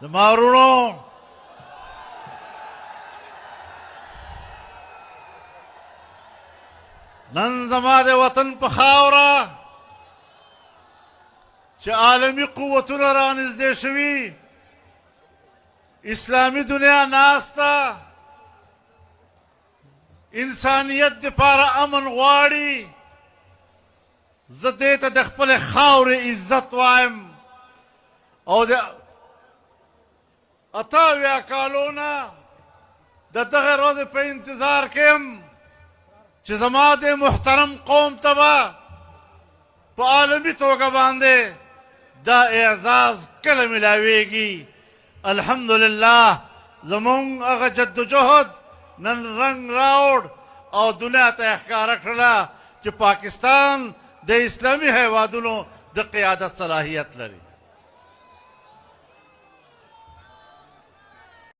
زما وروڼو نن زما د وطن په خاوره چې عالمي قوتونه رانږدې شوي اسلامي دنیا ناسته انسانیت دپاره امن غواړي زه دې ته د خپلې خاورې عزت وایم او د 88 کالو نه د دغه ورځې په انتظار کې یم چې زما د محترم قوم ته به په عالمي توګه باندې دا اعزاز کله ملاویږي الحمدلله زمونږ هغه جدوجهد نن رنګ راوړ او دنیا ته یې ښکاره کړله چې پاکستان د اسلامي هیوادونو د قیادت صلاحیت لري